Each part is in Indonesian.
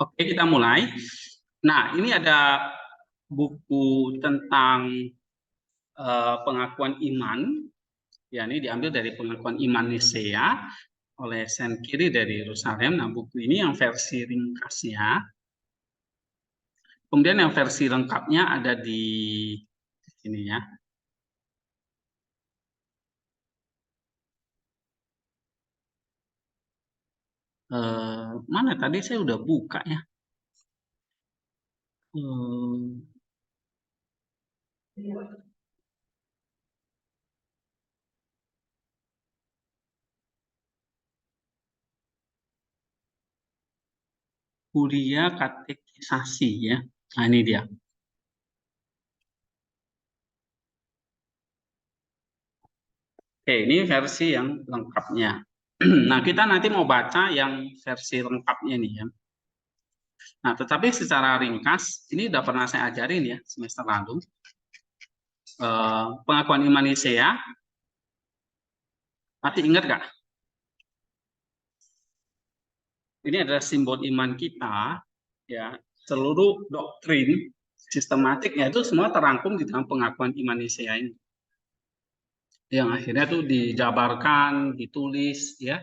Oke, kita mulai. Nah, ini ada buku tentang pengakuan iman. Ya, ini diambil dari pengakuan iman Nisea oleh Saint Kiri dari Yerusalem. Nah, buku ini yang versi ringkasnya. Kemudian yang versi lengkapnya ada di sini ya. Mana tadi saya udah buka ya. Kuliah katekisasi ya. Nah, ini dia. Oke, ini versi yang lengkapnya. Nah, kita nanti mau baca yang versi lengkapnya nih ya. Nah, tetapi secara ringkas, ini udah pernah saya ajarin ya semester lalu. Pengakuan iman Nisea, masih ingat nggak? Ini adalah simbol iman kita, ya. Seluruh doktrin sistematiknya itu semua terangkum di dalam pengakuan iman Nisea ini. Yang akhirnya tuh dijabarkan, ditulis, ya,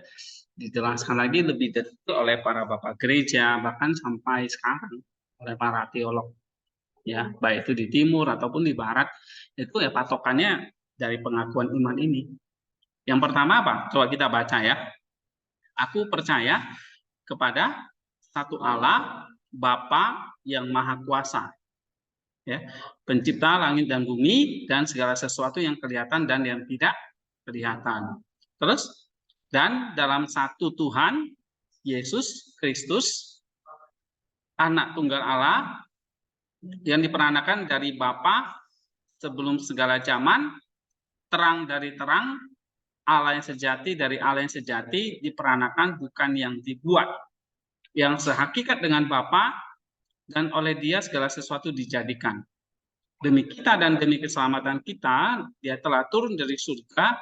dijelaskan lagi lebih detail oleh para bapak gereja, bahkan sampai sekarang oleh para teolog. Ya, baik itu di timur ataupun di barat, itu ya patokannya dari pengakuan iman ini. Yang pertama apa? Coba kita baca ya. Aku percaya kepada satu Allah, Bapa yang Maha Kuasa, ya, pencipta langit dan bumi dan segala sesuatu yang kelihatan dan yang tidak kelihatan. Terus, dan dalam satu Tuhan, Yesus Kristus, anak tunggal Allah, yang diperanakan dari Bapa sebelum segala zaman, terang dari terang, Allah yang sejati dari Allah yang sejati, diperanakan bukan yang dibuat, yang sehakikat dengan Bapa, dan oleh Dia segala sesuatu dijadikan. Demi kita dan demi keselamatan kita, Dia telah turun dari surga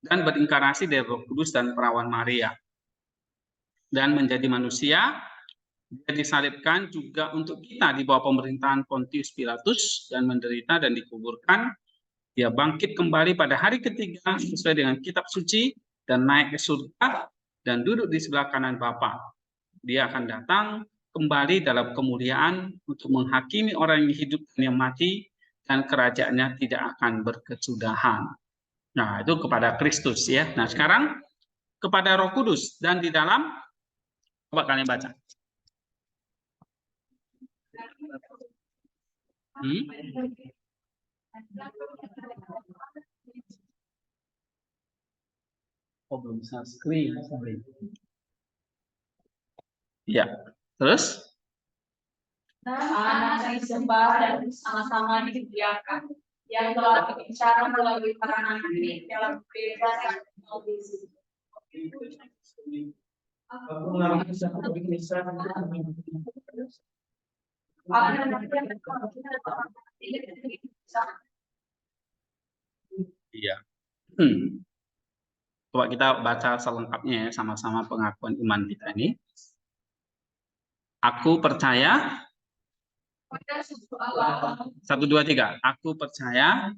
dan berinkarnasi dari Roh Kudus dan perawan Maria. Dan menjadi manusia, Dia disalibkan juga untuk kita di bawah pemerintahan Pontius Pilatus dan menderita dan dikuburkan. Dia bangkit kembali pada hari ketiga sesuai dengan kitab suci dan naik ke surga dan duduk di sebelah kanan Bapa. Dia akan datang kembali dalam kemuliaan untuk menghakimi orang yang hidup dan yang mati, dan kerajaannya tidak akan berkesudahan. Nah, itu kepada Kristus ya. Nah, sekarang kepada Roh Kudus dan di dalam, coba kalian baca. Oh, belum bisa screen, sorry. Ya, terus? Anak disembah dan sama-sama dimuliakan, yang telah berbicara melalui para nabi dalam kebebasan audisi. Iya. Coba kita baca selengkapnya ya, sama-sama pengakuan iman kita ini. Aku percaya. 1, 2, 3. Aku percaya.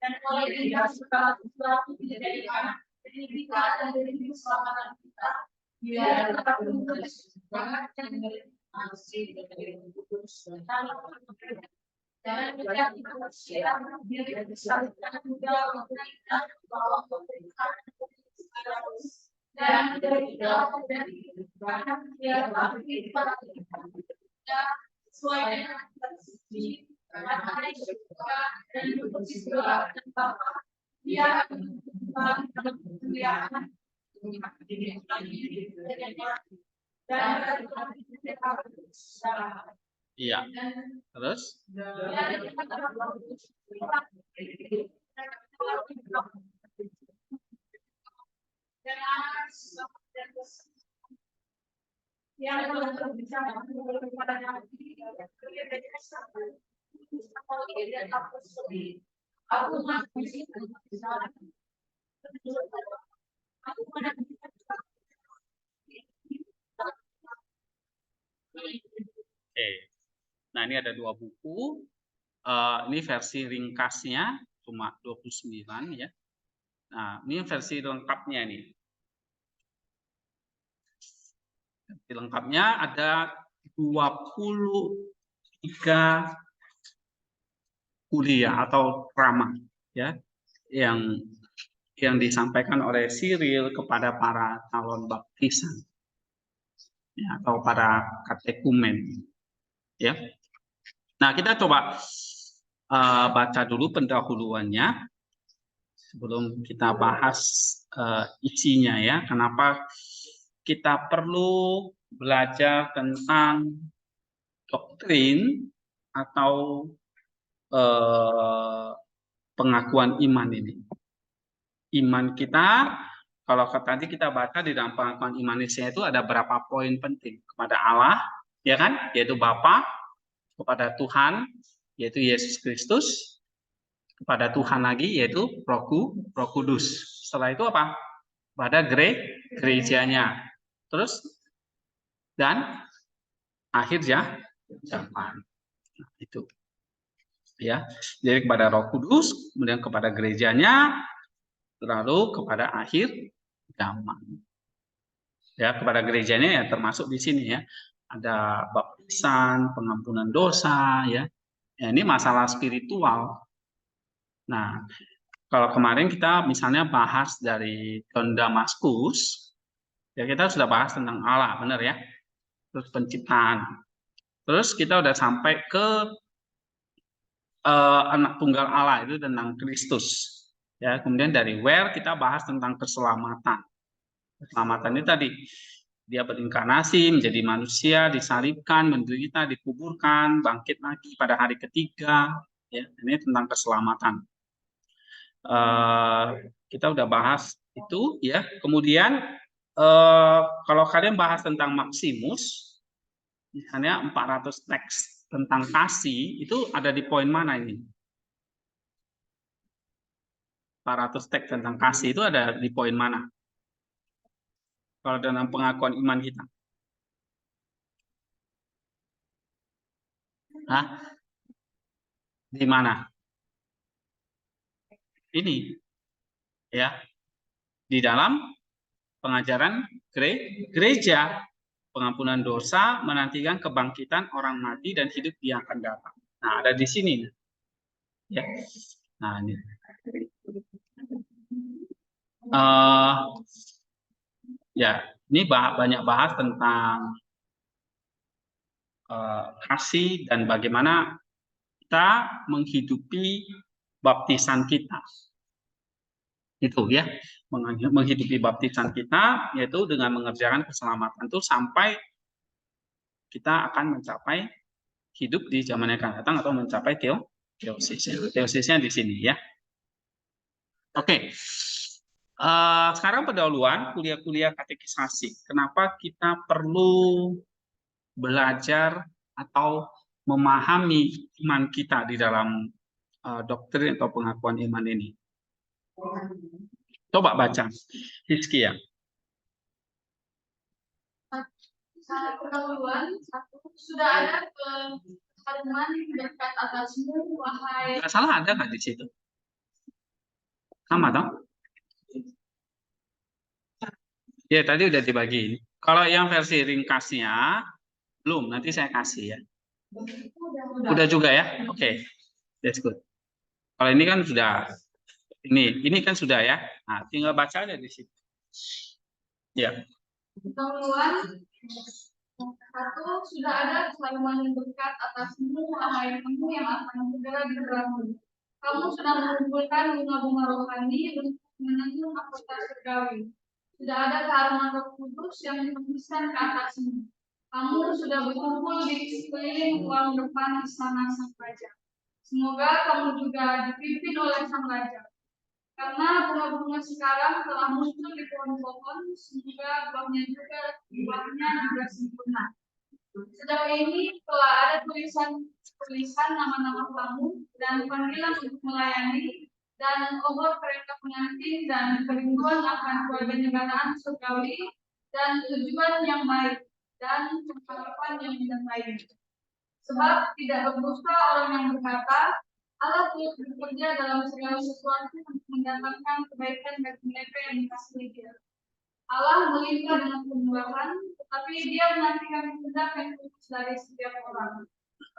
Dan oleh dia segala sesuatu dijadikan pendidikan dan dari keselamatan kita. Dia dapat menulis banget dan masih dari kudus dan menjadi manusia dia disalibkan juga untuk kita bahwa pemberitaan dan dari dalam dari bahkan dia bangkit pada kita sesuai dengan suci. Karena hari suka dan bersebelah dan Bapa, Dia akan kemuliaan dan Iya. Terus? Oke. Nah, ini ada 2 buku. Ini versi ringkasnya cuma 29 ya. Nah, ini versi lengkapnya nih. Versi lengkapnya ada 23 kuliah atau ceramah ya yang disampaikan oleh Cyril kepada para calon baptisan ya, atau para katekumen ya. Nah, kita coba baca dulu pendahuluannya sebelum kita bahas isinya ya. Kenapa kita perlu belajar tentang doktrin atau pengakuan iman ini. Iman kita, kalau tadi kita baca di dalam pengakuan iman Indonesia itu ada berapa poin penting kepada Allah, ya kan? Yaitu Bapa, kepada Tuhan, yaitu Yesus Kristus, kepada Tuhan lagi, yaitu Roh Kudus. Setelah itu apa? Pada gerejanya. Terus dan akhir zaman. Nah, itu. Ya. Jadi kepada Roh Kudus, kemudian kepada gerejanya, lalu kepada akhir zaman. Ya, kepada gerejanya ya termasuk di sini ya. Ada baptisan, pengampunan dosa ya. Ya, ini masalah spiritual. Nah, kalau kemarin kita misalnya bahas dari John Damaskus, ya kita sudah bahas tentang Allah, benar ya? Terus penciptaan. Terus kita udah sampai ke anak tunggal Allah itu tentang Kristus. Ya, kemudian dari where kita bahas tentang keselamatan. Keselamatan ini tadi dia berinkarnasi menjadi manusia, disalibkan, menderita, dikuburkan, bangkit lagi pada hari ketiga. Ya, ini tentang keselamatan. Kita udah bahas itu ya. Kemudian kalau kalian bahas tentang Maximus, misalnya 400 teks tentang kasih itu ada di poin mana ini? 400 teks tentang kasih itu ada di poin mana? Kalau dalam pengakuan iman kita. Hah? Di mana? Ini. Ya. Di dalam pengajaran gereja. Pengampunan dosa, menantikan kebangkitan orang mati dan hidup yang akan datang. Nah, ada di sini. Ya. Nah, ini. Ya, ini banyak bahas tentang kasih dan bagaimana kita menghidupi baptisan kita. Itu ya, menghidupi baptisan kita yaitu dengan mengerjakan keselamatan itu sampai kita akan mencapai hidup di zaman yang akan datang atau mencapai teosis. Teosisnya di sini ya. Oke. Sekarang pendahuluan kuliah-kuliah katekisasi. Kenapa kita perlu belajar atau memahami iman kita di dalam doktrin atau pengakuan iman ini? Coba baca, Hizkia. Pendahuluan sudah ada pertemuan dekat atasmu, wahai. Nggak salah ada nggak di situ? Sama dong? Ya tadi udah dibagi. Kalau yang versi ringkasnya belum, nanti saya kasih ya. Udah juga ya? Oke, that's good. Kalau ini kan sudah, ini kan sudah ya. Nah, tinggal baca aja di situ. Ya. Pendahuluan satu, sudah ada pertemuan yang dekat atasmu, wahai kamu yang akan segera diberangkat. Kamu sedang mengumpulkan bunga-bunga rohani untuk menenun mahkota surgawi. Sudah ada keharuman Roh Kudus yang dihembuskan ke atasmu. Kamu sudah berkumpul di sekeliling ruang depan istana sang raja. Semoga kamu juga dipimpin oleh sang raja. Karena bunga-bunga sekarang telah muncul di pohon-pohon, semoga buahnya juga sempurna. Sejauh ini telah ada tulisan nama-nama kamu dan panggilan untuk melayani dan obor perintah pengantin dan kerinduan akan kewarganegaraan surgawi dan tujuan yang baik dan harapan yang lain. Sebab tidak berdusta orang yang berkata, Allah turut bekerja dalam segala sesuatu untuk mendatangkan kebaikan bagi mereka yang dikasihi Dia. Allah melimpah dengan kemurahan, tetapi Dia menantikan kehendak yang khusus dari setiap orang.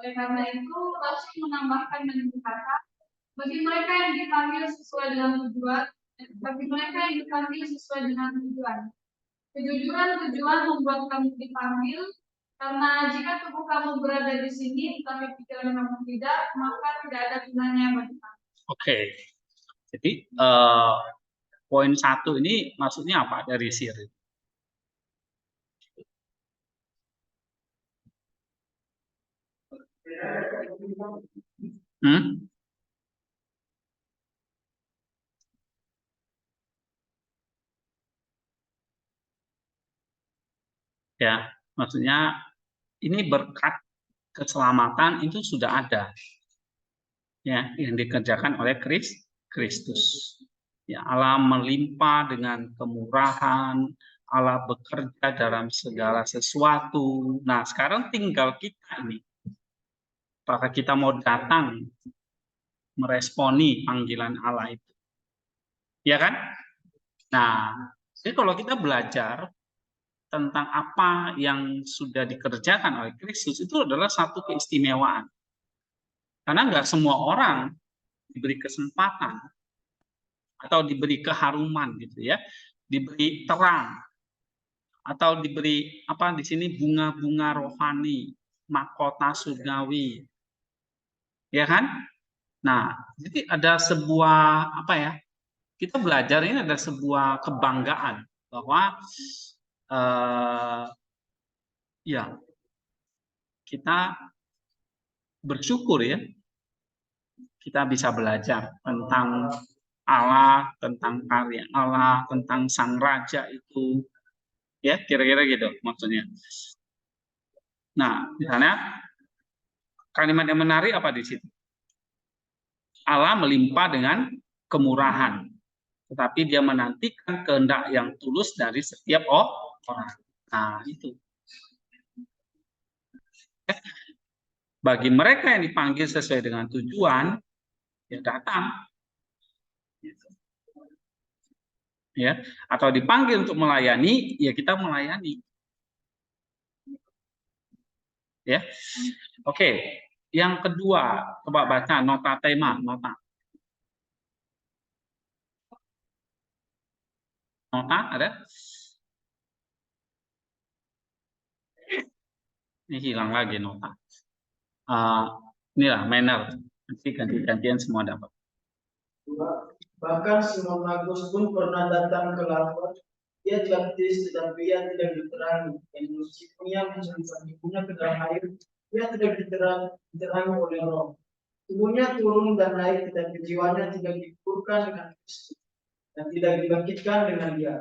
Oleh karena itu, Rasul menambahkan dan berkata, bagi mereka yang dipanggil sesuai dengan tujuan, bagi mereka yang dipanggil sesuai dengan tujuan. Kejujuran tujuan membuat kamu dipanggil, karena jika tubuh kamu berada di sini, tetapi pikiran kamu tidak, maka tidak ada gunanya bagi kamu. Oke, jadi poin 1 ini maksudnya apa dari siril? Ya, maksudnya ini berkat keselamatan itu sudah ada, ya, yang dikerjakan oleh Kristus. Ya, Allah melimpah dengan kemurahan, Allah bekerja dalam segala sesuatu. Nah, sekarang tinggal kita ini, apakah kita mau datang meresponi panggilan Allah itu, ya kan? Nah, jadi kalau kita belajar tentang apa yang sudah dikerjakan oleh Kristus, itu adalah satu keistimewaan. Karena nggak semua orang diberi kesempatan atau diberi keharuman gitu ya, diberi terang atau diberi apa di sini bunga-bunga rohani, mahkota surgawi, ya kan? Nah, jadi ada sebuah apa ya? Kita belajar ini ada sebuah kebanggaan bahwa ya kita bersyukur ya, kita bisa belajar tentang Allah, tentang karya Allah, tentang Sang Raja itu, ya kira-kira gitu maksudnya. Nah, misalnya kalimat yang menarik apa di situ? Allah melimpah dengan kemurahan, tetapi Dia menantikan kehendak yang tulus dari setiap orang. Nah, itu. Bagi mereka yang dipanggil sesuai dengan tujuan, ya datang. Ya, atau dipanggil untuk melayani, ya kita melayani. Ya. Oke. Yang kedua, coba baca nota tema, nota. Nota ada? Ini hilang lagi nota. Inilah manner. Nanti ganti-gantian semua dapat. Bahkan Simon Magus pun pernah datang ke lapor. Ia gratis, tetapi ia tidak diterangi. Dan meskipun ia mencelupkan ibunya ke dalam air, ia tidak diterangi oleh roh. Tubuhnya turun dan naik, tetapi jiwanya tidak dikuburkan dengan Kristus dan tidak dibangkitkan dengan Dia.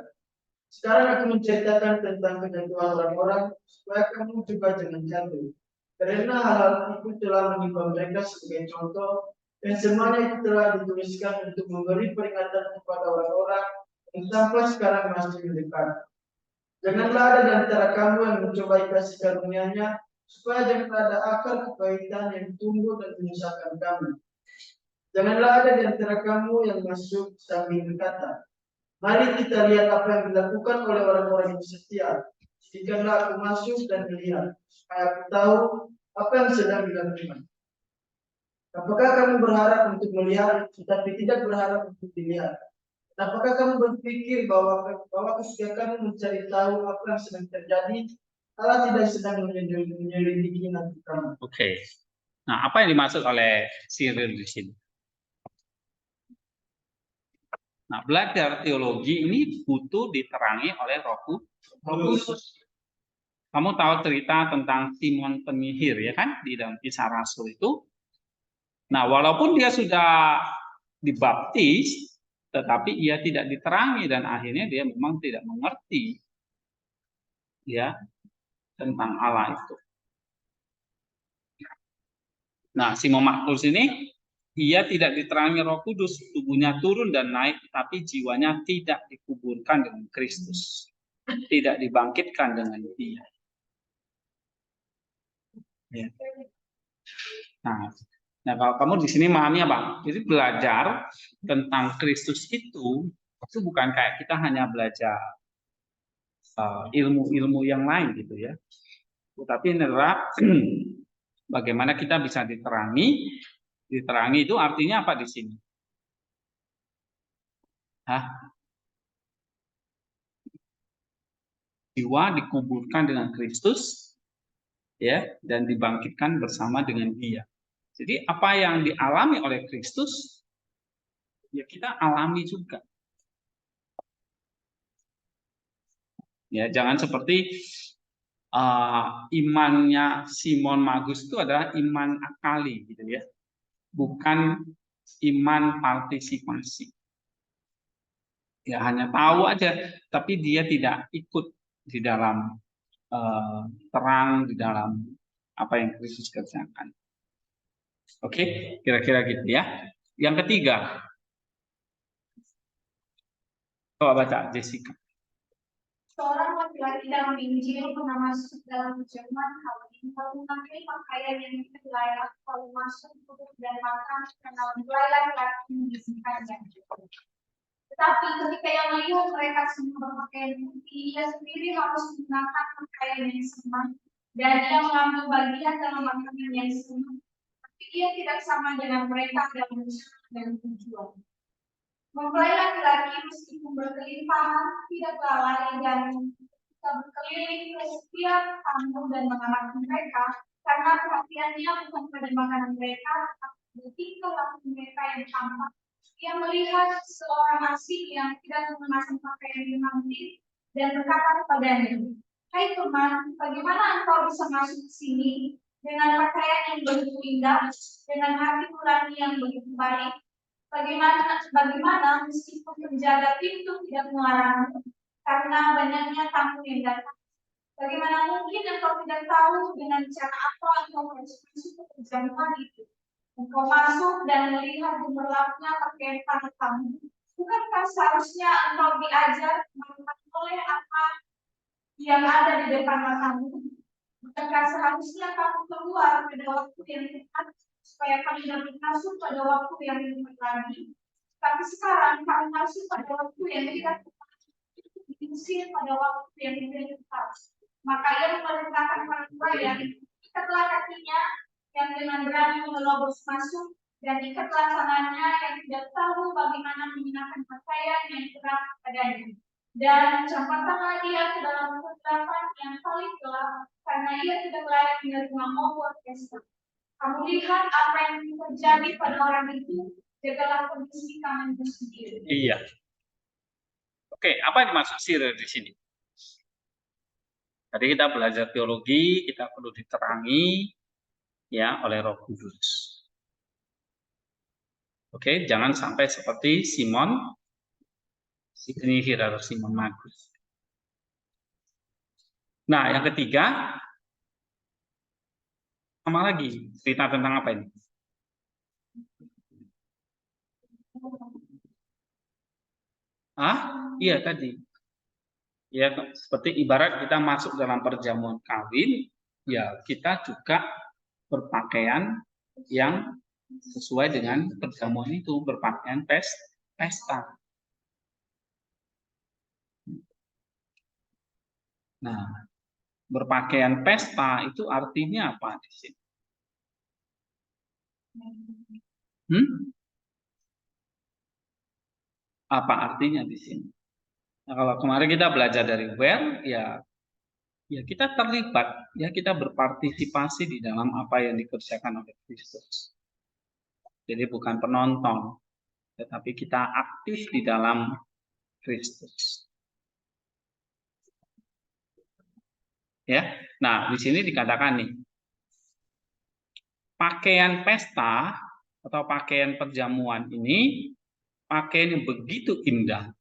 Sekarang aku menceritakan tentang kejatuhan orang-orang supaya kamu juga jangan jatuh. Karena hal itu telah menimpa mereka sebagai contoh, dan semuanya itu telah dituliskan untuk memberi peringatan kepada orang-orang yang sampai sekarang masih mendekat. Janganlah ada di antara kamu yang mencobai kasih karunia-Nya, supaya jangan ada akar kepahitan yang tumbuh dan menyusahkan kamu. Janganlah ada di antara kamu yang masuk sambil berkata, mari kita lihat apa yang dilakukan oleh orang-orang yang setia. Jikalau aku masuk dan melihat, supaya aku tahu apa yang sedang dilakukan. Apakah kamu berharap untuk melihat, tetapi tidak berharap untuk dilihat? Apakah kamu berpikir bahwa ketika kamu mencari tahu apa yang sedang terjadi, Allah tidak sedang menyelidiki hati kamu? Oke. Nah, apa yang dimaksud oleh Cyril di sini? Nah, belajar teologi ini butuh diterangi oleh Roh Kudus. kamu tahu cerita tentang Simon penyihir ya kan di dalam Kisah Rasul itu. Nah, walaupun dia sudah dibaptis, tetapi ia tidak diterangi dan akhirnya dia memang tidak mengerti ya tentang Allah itu. Nah, Simon Markus ini ia tidak diterangi Roh Kudus, tubuhnya turun dan naik, tapi jiwanya tidak dikuburkan dengan Kristus, tidak dibangkitkan dengan Dia. Ya. Nah, kalau kamu di sini memahami apa? Jadi belajar tentang Kristus itu bukan kayak kita hanya belajar ilmu-ilmu yang lain gitu ya. Tetapi ini adalah bagaimana kita bisa diterangi. Diterangi itu artinya apa di sini? Jiwa dikuburkan dengan Kristus, ya, dan dibangkitkan bersama dengan Dia. Jadi apa yang dialami oleh Kristus, ya kita alami juga. Ya, jangan seperti imannya Simon Magus itu adalah iman akali, gitu ya, bukan iman partisipasi. Ya hanya tahu aja, tapi dia tidak ikut di dalam terang, di dalam apa yang Kristus kerjakan. Oke, kira-kira gitu ya. Yang ketiga, coba baca Jessica. Seorang laki-laki dalam Injil pernah masuk dalam Jerman Calvin lalu memakai pakaian yang layak lalu masuk duduk dan makan karena mulai laki-laki mengizinkannya. Tetapi ketika ia melihat mereka semua berpakaian putih, ia sendiri harus menggunakan pakaian yang sama dan ia mengambil bagian dalam makanan yang sama. Tapi ia tidak sama dengan mereka dalam usaha dan tujuan. Mempelai laki-laki meskipun berkelimpahan tidak lalai dan berkeliling ke setiap kampung dan mengamati mereka karena perhatiannya bukan pada makanan mereka, tetapi tingkah laku mereka yang tampak. Ia melihat seorang asing yang tidak mengenakan pakaian yang mandir dan berkata kepadanya, "Hai teman, bagaimana engkau bisa masuk ke sini dengan pakaian yang begitu indah, dengan hati nurani yang begitu baik? Bagaimana meskipun penjaga pintu tidak melarangmu karena banyaknya tamu yang datang? Bagaimana mungkin engkau tidak tahu dengan cara apa engkau harus masuk ke perjamuan itu? Engkau masuk dan melihat gemerlapnya pakaian para tamu. Bukankah seharusnya engkau diajar melihat oleh apa yang ada di depan matamu? Bukankah seharusnya kamu keluar pada waktu yang tepat supaya kami dapat masuk pada waktu yang tepat lagi? Tapi sekarang kami masuk pada waktu yang tidak tepat, diusir pada waktu yang tidak tepat. Maka ia memerintahkan para pelayan, ikatlah kakinya yang dengan berani menerobos masuk dan ikatlah tangannya yang tidak tahu bagaimana mengenakan pakaian yang kerap padanya. Dan campakkanlah dia ke dalam kegelapan yang paling gelap, karena ia tidak layak menerima obor pesta. Kamu lihat apa yang terjadi pada orang itu, jagalah kondisi kamu sendiri. Iya. Oke, apa yang dimaksud sirah di sini? Tadi kita belajar teologi, kita perlu diterangi ya oleh Roh Kudus. Oke, jangan sampai seperti Simon si penyihir atau Simon Magus. Nah, yang ketiga, sama lagi cerita tentang apa ini? Iya tadi. Ya, seperti ibarat kita masuk dalam perjamuan kawin, ya kita juga berpakaian yang sesuai dengan perjamuan itu, berpakaian pesta. Nah, berpakaian pesta itu artinya apa di sini? Apa artinya di sini? Nah, kalau kemarin kita belajar dari where, ya kita terlibat, ya kita berpartisipasi di dalam apa yang dikerjakan oleh Kristus. Jadi bukan penonton, tetapi kita aktif di dalam Kristus. Ya, nah di sini dikatakan nih, pakaian pesta atau pakaian perjamuan ini pakaian yang begitu indah.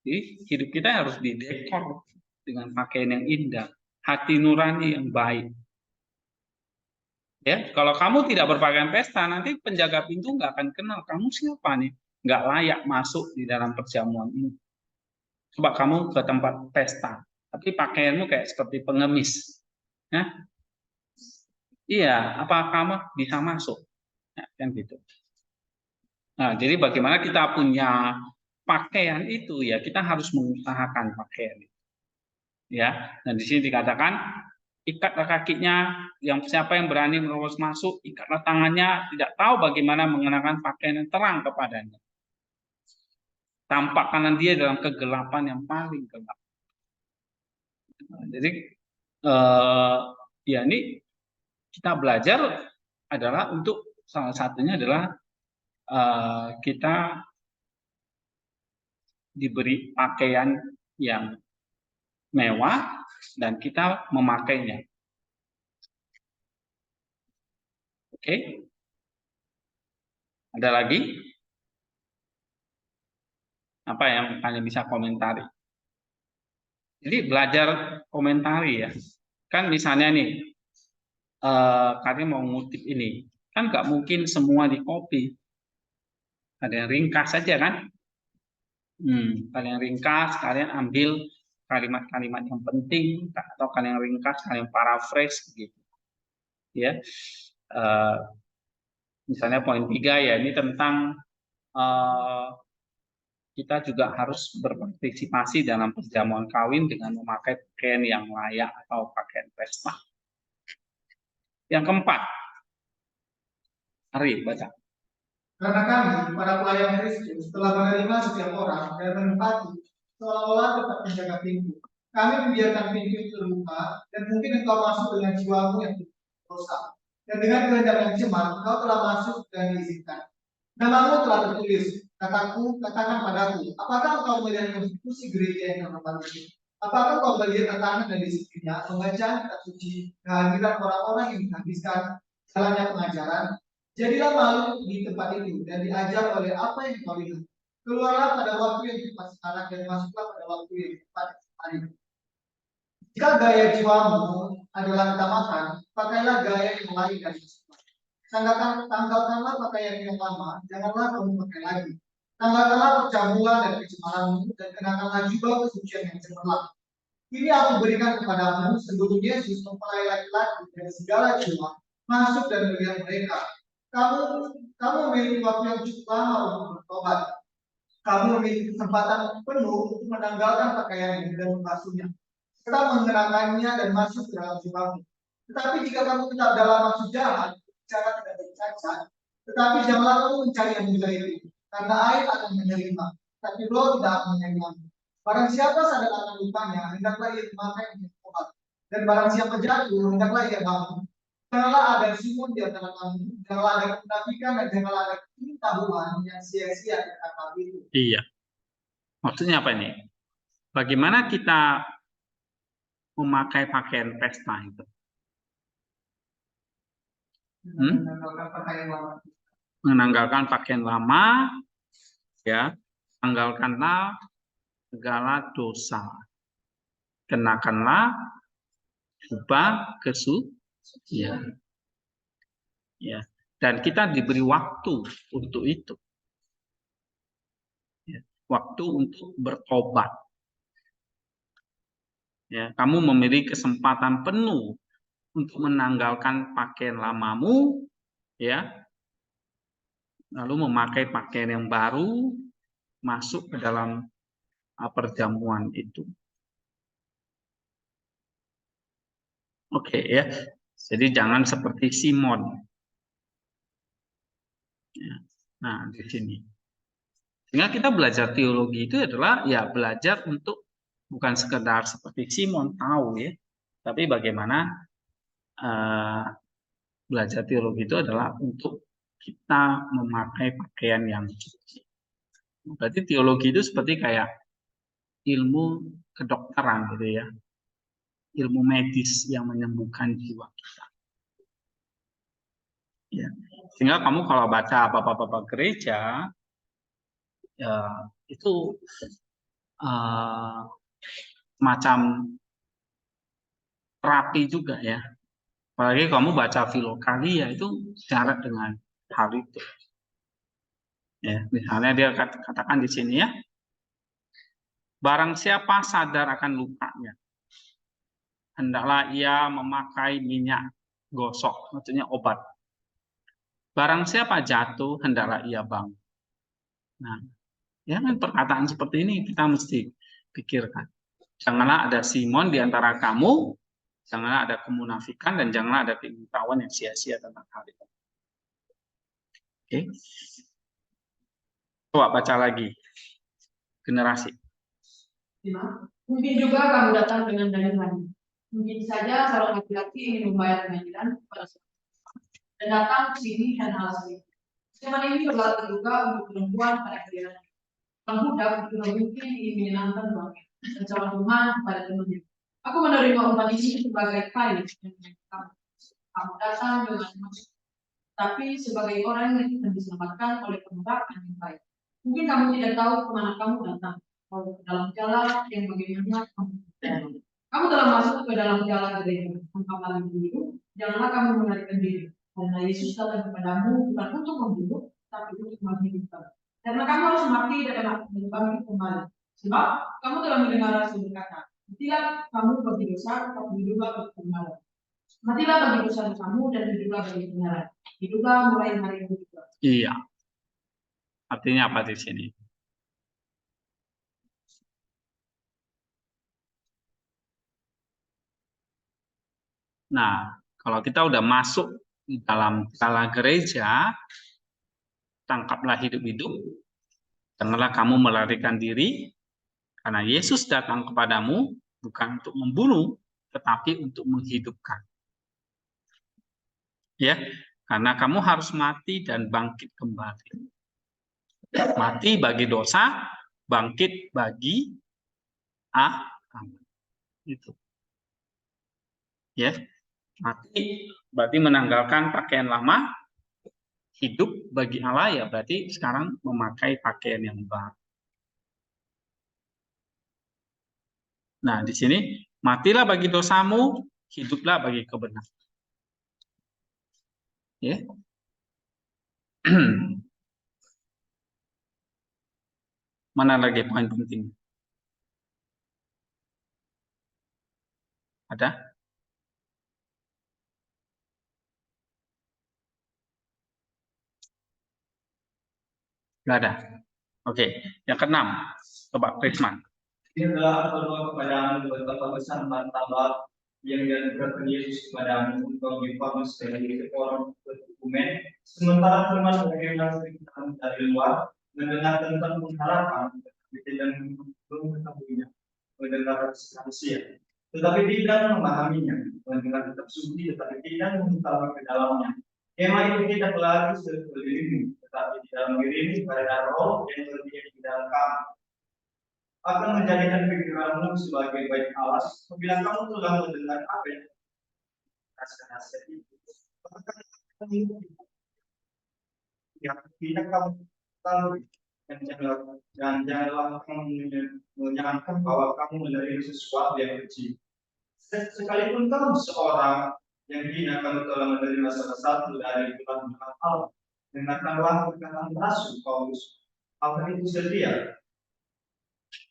Jadi hidup kita harus didekor dengan pakaian yang indah, hati nurani yang baik. Ya, kalau kamu tidak berpakaian pesta, nanti penjaga pintu nggak akan kenal kamu siapa nih, nggak layak masuk di dalam perjamuan ini. Coba kamu ke tempat pesta, tapi pakaianmu kayak seperti pengemis, ya, iya, apa kamu bisa masuk? Ya, kan gitu. Nah, jadi bagaimana kita punya pakaian itu ya, kita harus mengusahakan pakaian itu. Ya, dan di sini dikatakan ikatlah kakinya, yang siapa yang berani menerobos masuk, ikatlah tangannya, tidak tahu bagaimana mengenakan pakaian yang terang kepadanya. Tampakkan dia dalam kegelapan yang paling gelap. Nah, jadi ya ini kita belajar adalah untuk salah satunya adalah kita diberi pakaian yang mewah dan kita memakainya. Oke? Ada lagi? Apa yang kalian bisa komentari? Jadi belajar komentari ya. Kan misalnya nih, kalian mau ngutip ini, kan nggak mungkin semua di copy. Ada yang ringkas saja kan? Kalian ringkas, kalian ambil kalimat-kalimat yang penting, atau kalian ringkas, kalian paraphrase gitu. Ya, misalnya poin 3 ya, ini tentang kita juga harus berpartisipasi dalam perjamuan kawin dengan memakai pakaian yang layak atau pakaian pesta. Yang keempat, Ari, baca. Karena kami, para pelayan Kristus, telah menerima setiap orang dan menempati seolah-olah tetap menjaga pintu. Kami membiarkan pintu itu terbuka, dan mungkin engkau masuk dengan jiwamu yang dosa. Dan dengan kehendak yang cemar, engkau telah masuk dan diizinkan. Namamu telah tertulis, katakan padaku, apakah engkau melihat konstitusi gereja yang terbaru ini? Apakah engkau melihat tantangan dan disiplinnya, pembacaan kitab suci, kehadiran orang-orang yang menghabiskan jalannya pengajaran? Jadilah malu di tempat itu dan diajar oleh apa yang kau lihat. Keluarlah pada waktu yang tepat sekarang dan masuklah pada waktu yang tepat hari. Jika gaya jiwamu adalah ketamakan, pakailah gaya yang lain dari sesuatu. Tanggalkanlah pakaian yang lama, janganlah kamu pakai lagi. Tanggalkanlah percabulan dan kecemaranmu, dan kenakanlah jubah kesucian yang cemerlang. Ini aku berikan kepadamu sebelum Yesus mempelai laki-laki dari segala jiwa masuk dan melihat mereka. Kamu memiliki waktu yang cukup lama untuk bertobat. Kamu memiliki kesempatan penuh untuk menanggalkan pakaianmu dan membasuhnya, serta mengenakannya dan masuk ke dalam jiwamu. Tetapi jika kamu tetap dalam maksud jahat, cara tidak bercacat, tetapi janganlah kamu mencari yang mudah itu, karena air akan menerima, tapi roh tidak akan menerima. Barang siapa sadar akan lupanya, hendaklah ia memakai untuk obat. Dan barang siapa jatuh, hendaklah ia bangun. Janganlah ada simun di antara kamu, janganlah ada kemunafikan, dan janganlah ada ketahuan yang sia-sia di antara itu. Iya. Maksudnya apa ini? Bagaimana kita memakai pakaian pesta itu? Menanggalkan pakaian lama, ya, tanggalkanlah segala dosa, kenakanlah jubah kesucian, ya, dan kita diberi waktu untuk itu, ya, waktu untuk bertobat, ya, kamu memiliki kesempatan penuh untuk menanggalkan pakaian lamamu, ya, lalu memakai pakaian yang baru, masuk ke dalam perjamuan itu. Oke, ya. Jadi jangan seperti Simon. Ya. Nah, di sini. Sehingga kita belajar teologi itu adalah ya belajar untuk bukan sekedar seperti Simon tahu ya, tapi bagaimana belajar teologi itu adalah untuk kita memakai pakaian yang suci. Berarti teologi itu seperti kayak ilmu kedokteran gitu ya. ilmu medis yang menyembuhkan jiwa kita. Ya. Sehingga kamu kalau baca bapak-bapak gereja, ya itu macam terapi juga ya. Apalagi kamu baca Filokalia itu syarat dengan hal itu. Ya, misalnya dia katakan di sini ya, barang siapa sadar akan lukanya, hendaklah ia memakai minyak gosok, maksudnya obat. Barang siapa jatuh, hendaklah ia bangun. Nah, ya kan perkataan seperti ini kita mesti pikirkan. Janganlah ada Simon di antara kamu, janganlah ada kemunafikan, dan janganlah ada pengetahuan yang sia-sia tentang hal itu. Oke. Coba baca lagi. Generasi. Mungkin juga kamu datang dengan dalih lain. Mungkin saja seorang laki-laki ingin membayar pengadilan kepada seorang dan datang ke sini dan alasan itu. Zaman ini berlaku juga untuk perempuan pada kalian. Orang budak juga mungkin ingin menyenangkan suami dan seorang teman kepada temannya. Aku menerima umpan ini sebagai kain yang kamu datang dengan maksud, tapi sebagai orang yang akan diselamatkan oleh pemerakan yang baik. Mungkin kamu tidak tahu kemana kamu datang. Kalau ke dalam jalan yang bagaimana kamu telah masuk ke dalam jalan gereja. Engkau paling biru, janganlah kamu melarikan diri. Karena Yesus datang kepadamu bukan untuk membunuh, tapi untuk menghidupkan. Karena kamu harus mati dan bangkit kembali. Sebab kamu telah mendengar Rasul berkata, matilah kamu bagi dosa, tapi hiduplah bagi kebenaran. Matilah bagi dosa kamu dan hiduplah bagi kebenaran. Hiduplah mulai hari ini juga. Iya. Artinya apa di sini? Nah, kalau kita udah masuk di dalam skala gereja, tangkaplah hidup-hidup, janganlah kamu melarikan diri, karena Yesus datang kepadamu bukan untuk membunuh, tetapi untuk menghidupkan. Ya, karena kamu harus mati dan bangkit kembali. Mati bagi dosa, bangkit bagi agama. Itu. Ya, mati berarti menanggalkan pakaian lama, hidup bagi Allah ya berarti sekarang memakai pakaian yang baru. Nah, di sini matilah bagi dosamu, hiduplah bagi kebenaran. Ya. Mana lagi poin penting? Ada? Nggak ada. Oke, yang keenam, coba Krisman. Ini adalah berdoa kepadamu betapa besar martabat yang dianugerahkan Yesus kepadamu untuk dipakai sebagai orang berdokumen. Sementara firman bagaimana kita dari luar mendengar tentang pengharapan, tetapi tidak belum mengetahuinya, mendengar saksian, tetapi tidak memahaminya, mendengar kitab suci, tetapi tidak mengetahui ke dalamnya. Kemah itu tidak lagi seperti dirimu, tetapi di dalam dirimu karena roh yang terdiam di dalam kamu akan menjadikan pikiranmu sebagai baik Allah. Apabila kamu telah mendengar apa yang nasihat itu, yang tidak kamu tahu dan janganlah kamu menyangka bahwa kamu menerima sesuatu yang kecil. Sekalipun kamu seorang yang hina, kamu telah menerima salah satu dari Tuhan Allah. Dengarkanlah perkataan Rasul Paulus. Apa itu setia?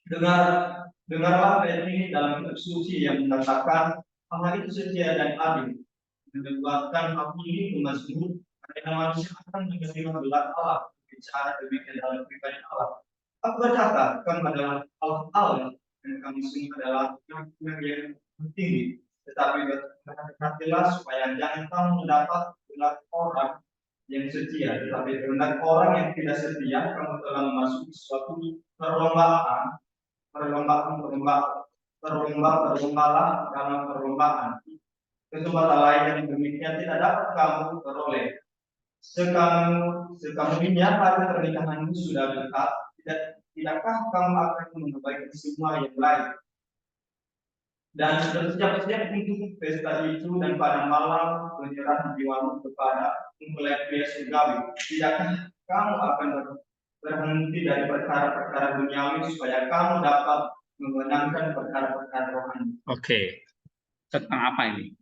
Dengarlah ayat ini dalam kitab suci yang mengatakan Allah itu setia dan adil. Menyebabkan aku ini Mazmur, karena manusia akan menerima belas Allah bicara demikian dalam pribadi Allah. Aku berkata, kamu adalah Allah dan kamu semua adalah yang tinggi. Tetapi berhati-hatilah supaya jangan kamu mendapat belas orang yang setia, tetapi dengan orang yang tidak setia, kamu telah memasuki suatu perlombaan dalam perlombaan. Kesempatan lain yang demikian tidak dapat kamu peroleh. Sekamu menyatakan pernikahanmu sudah dekat, tidakkah kamu akan memperbaiki semua yang lain? Dan bersiap-siap untuk pesta itu, dan pada malam menyerah jiwamu kepada mempelai pria surgawi. Tidakkah kamu akan berhenti dari perkara-perkara duniawi supaya kamu dapat memenangkan perkara-perkara rohani? Oke. Tentang apa ini?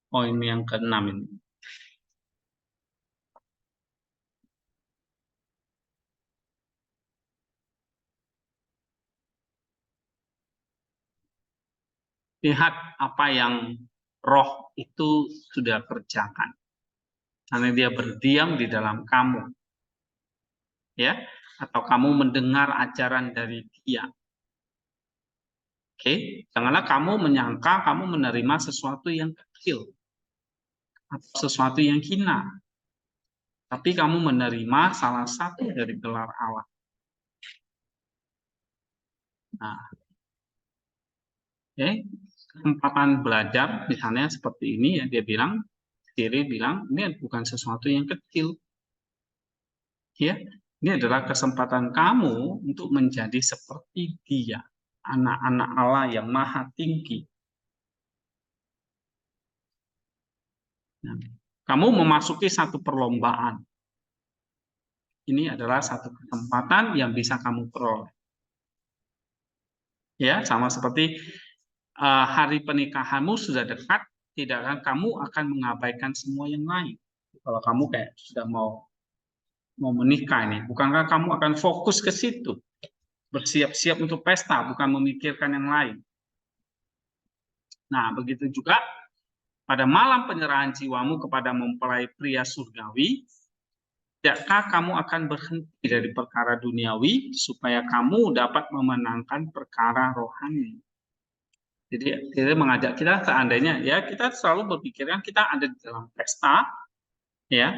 Oh, ini yang ke-6 ini. Lihat apa yang roh itu sudah kerjakan. Karena dia berdiam di dalam kamu. Ya, atau kamu mendengar ajaran dari dia. Oke, janganlah kamu menyangka kamu menerima sesuatu yang kecil atau sesuatu yang hina. Tapi kamu menerima salah satu dari gelar Allah. Nah, oke, kesempatan belajar misalnya seperti ini ya, dia bilang, Siri bilang, ini bukan sesuatu yang kecil. Ya, ini adalah kesempatan kamu untuk menjadi seperti dia, anak-anak Allah yang maha tinggi. Nah, kamu memasuki satu perlombaan. Ini adalah satu kesempatan yang bisa kamu peroleh. Ya, sama seperti hari pernikahanmu sudah dekat, tidak akan kamu akan mengabaikan semua yang lain. Kalau kamu kayak sudah mau menikah ini, bukankah kamu akan fokus ke situ, bersiap-siap untuk pesta, bukan memikirkan yang lain. Nah, begitu juga pada malam penyerahan jiwamu kepada mempelai pria surgawi, tidakkah kamu akan berhenti dari perkara duniawi supaya kamu dapat memenangkan perkara rohani? Jadi dia mengajak kita, seandainya ya kita selalu berpikirkan kita ada di dalam pesta, ya,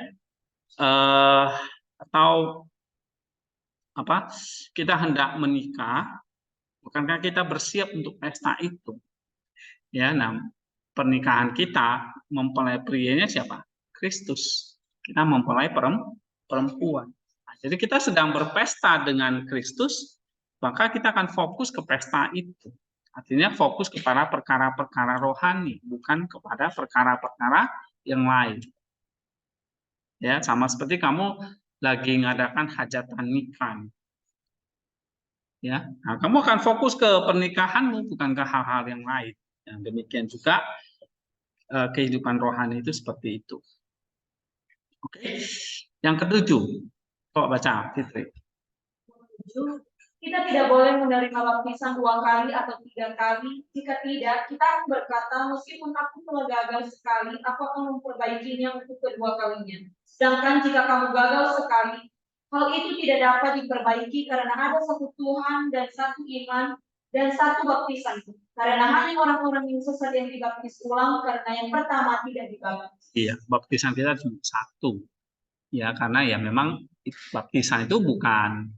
atau apa? Kita hendak menikah, bukankah kita bersiap untuk pesta itu? Ya, nah pernikahan kita mempelai prianya siapa? Kristus. Kita mempelai perempuan. Nah, jadi kita sedang berpesta dengan Kristus, maka kita akan fokus ke pesta itu. Artinya fokus kepada perkara-perkara rohani, bukan kepada perkara-perkara yang lain. Ya, sama seperti kamu lagi ngadakan hajatan nikah. Ya, nah, kamu akan fokus ke pernikahanmu, bukan ke hal-hal yang lain. Yang demikian juga kehidupan rohani itu seperti itu. Oke, yang ketujuh, coba baca, Fitri. Kita tidak boleh menerima baptisan 2 kali atau 3 kali. Jika tidak, kita akan berkata, meskipun aku telah gagal sekali, aku akan memperbaikinya untuk kedua kalinya. Sedangkan jika kamu gagal sekali, hal itu tidak dapat diperbaiki karena ada satu Tuhan dan satu iman dan satu baptisan. Karena hanya orang-orang yang sesat yang dibaptis ulang, karena yang pertama tidak dibaptis. Iya, baptisan kita cuma satu. Ya, karena ya memang baptisan itu bukan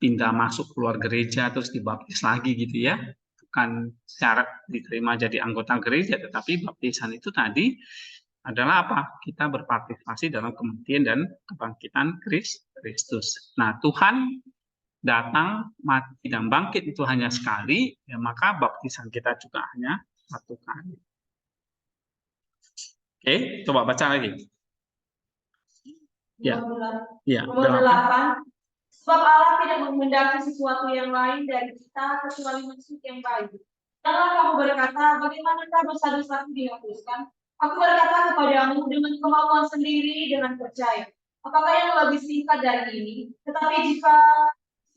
pindah masuk keluar gereja terus dibaptis lagi gitu ya, bukan syarat diterima jadi anggota gereja, tetapi baptisan itu tadi adalah apa? Kita berpartisipasi dalam kematian dan kebangkitan Kristus. Nah, Tuhan datang, mati dan bangkit itu hanya sekali, ya maka baptisan kita juga hanya satu kali. Oke, coba baca lagi. Ya, ya. Nomor 8. Sebab Allah tidak menghendaki sesuatu yang lain dari kita kecuali maksud yang baik. Janganlah kamu berkata, bagaimanakah dosa-dosaku dihapuskan? Aku berkata kepadamu dengan kemauan sendiri, dengan percaya. Apakah yang lebih singkat dari ini? Tetapi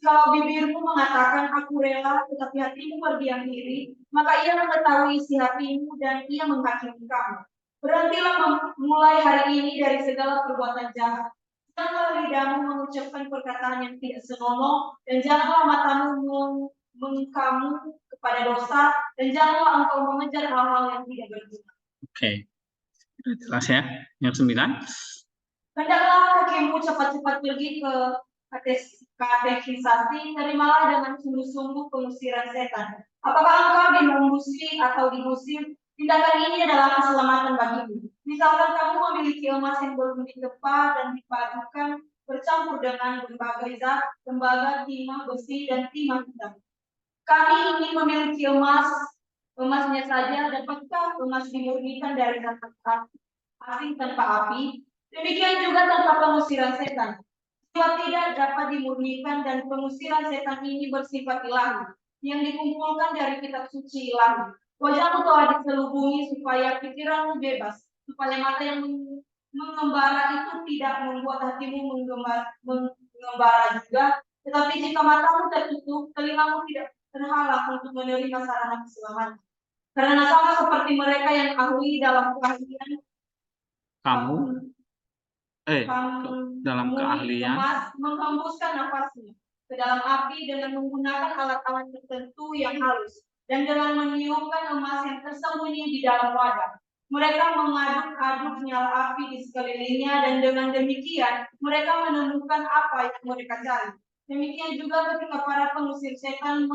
kalau bibirmu mengatakan aku rela, tetapi hatimu berdiam diri, maka ia mengetahui isi hatimu dan ia menghakimi kamu. Berhentilah mulai hari ini dari segala perbuatan jahat. Janganlah lidahmu mengucapkan perkataan yang tidak senonoh, dan janganlah matamu mengkamu kepada dosa, dan janganlah engkau mengejar hal-hal yang tidak berguna. Oke, jelas ya. Yang 9. Hendaklah kakimu cepat-cepat pergi ke katekisasi, terimalah dengan sungguh-sungguh pengusiran setan. Apakah engkau dimengusi atau digusir? Tindakan ini adalah keselamatan bagimu. Misalkan kamu memiliki emas yang belum ditempa dan dipadukan bercampur dengan berbagai zat, tembaga, timah, besi, dan timah hitam. Kami ingin memiliki emasnya saja, dapatkah emas dimurnikan dari zat asing tanpa api? Demikian juga tanpa pengusiran setan. Jiwa tidak dapat dimurnikan dan pengusiran setan ini bersifat ilahi, yang dikumpulkan dari kitab suci ilahi. Wajahmu telah diselubungi supaya pikiranmu bebas, supaya mata yang mengembara itu tidak membuat hatimu mengembara juga. Tetapi jika matamu tertutup, telingamu tidak terhalang untuk menerima sarana keselamatan. Karena sama seperti mereka yang ahli dalam keahlian, Kamu dalam keahlian menghembuskan nafasnya ke dalam api dengan menggunakan alat-alat tertentu yang halus dan dengan meniupkan emas yang tersembunyi di dalam wadah. Mereka mengaduk-aduk nyala api di sekelilingnya dan dengan demikian mereka menemukan apa yang mereka cari. Demikian juga ketika para pengusir setan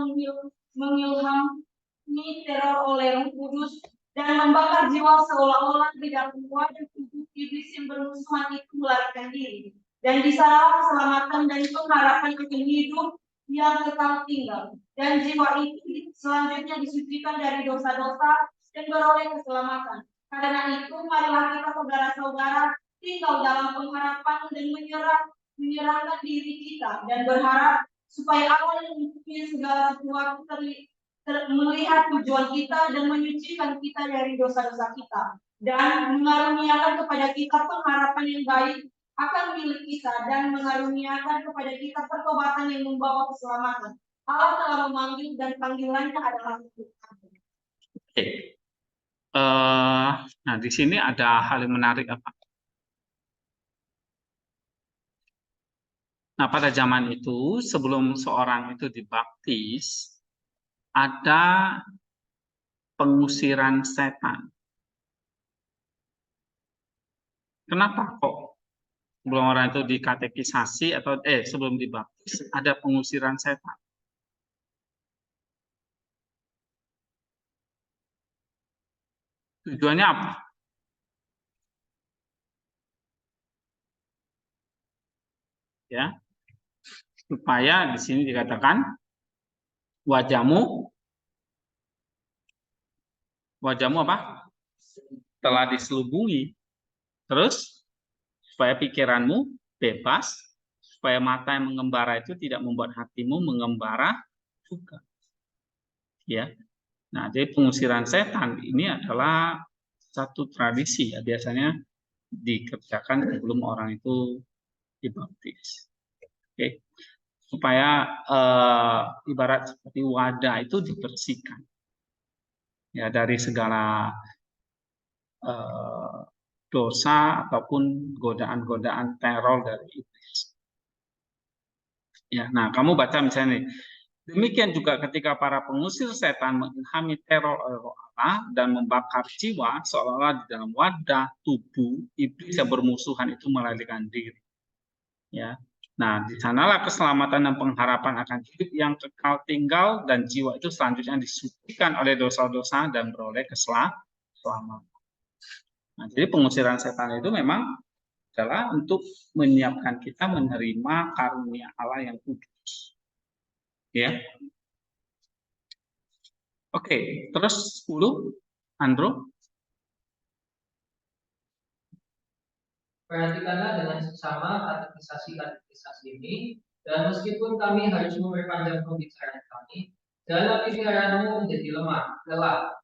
mengilhami teror oleh Roh Kudus dan membakar jiwa seolah-olah di dalam wadah tubuh iblis yang bermusuhan itu melarikan diri. Dan di sana keselamatan dan pengharapan akan hidup yang kekal tinggal. Dan jiwa itu selanjutnya disucikan dari dosa-dosa dan beroleh keselamatan. Karena itu, marilah kita saudara-saudara tinggal dalam pengharapan dan menyerahkan diri kita dan berharap supaya Allah yang mempunyai segala sesuatu melihat tujuan kita dan menyucikan kita dari dosa-dosa kita dan mengaruniakan kepada kita pengharapan yang baik akan milik kita dan mengaruniakan kepada kita pertobatan yang membawa keselamatan. Allah telah memanggil dan panggilannya adalah hidup. Oke. Nah, di sini ada hal yang menarik apa? Nah, pada zaman itu sebelum seorang itu dibaptis, ada pengusiran setan. Kenapa kok sebelum orang itu dikatekisasi atau sebelum dibaptis ada pengusiran setan? Tujuannya apa? Ya, supaya di sini dikatakan wajahmu apa? Telah diselubungi. Terus supaya pikiranmu bebas, supaya mata yang mengembara itu tidak membuat hatimu mengembara juga. Ya. Nah, jadi pengusiran setan ini adalah satu tradisi ya, biasanya dikerjakan sebelum orang itu dibaptis. Oke. Supaya ibarat seperti wadah itu dibersihkan. Ya, dari segala dosa ataupun godaan-godaan teror dari iblis. Ya, nah kamu baca misalnya nih, demikian juga ketika para pengusir setan mengilhami teror oleh roh Allah dan membakar jiwa seolah-olah di dalam wadah tubuh iblis yang bermusuhan itu melarikan diri. Ya, nah di sanalah keselamatan dan pengharapan akan hidup yang kekal tinggal dan jiwa itu selanjutnya disucikan oleh dosa-dosa dan beroleh keselamatan. Nah, jadi pengusiran setan itu memang adalah untuk menyiapkan kita menerima karunia Allah yang kudus. Ya. Oke, terus 10, Andro. Perhatikanlah dengan seksama katekisasi ini, dan meskipun kami harus memperpanjang pembicaraan kami, dalam pikiranmu menjadi lelah.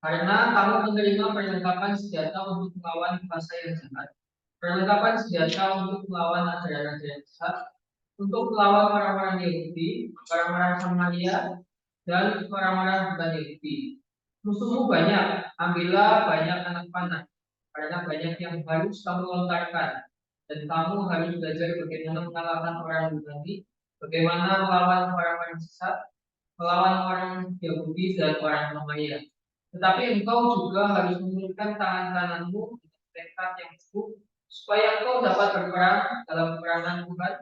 Karena kamu menerima perlengkapan senjata untuk melawan kuasa yang jahat, perlengkapan senjata untuk melawan ajaran-ajaran sesat, untuk melawan orang-orang Yahudi, orang-orang Samaria, dan orang-orang bukan Yahudi. Musuhmu banyak, ambillah banyak anak panah, karena banyak yang harus kamu lontarkan, dan kamu harus belajar bagaimana mengalahkan orang Yunani, bagaimana melawan orang-orang sesat, melawan orang Yahudi dan orang Samaria. Tetapi engkau juga harus menurunkan tangan kananmu dengan tekad yang cukup, supaya engkau dapat berperang dalam peperangan Tuhan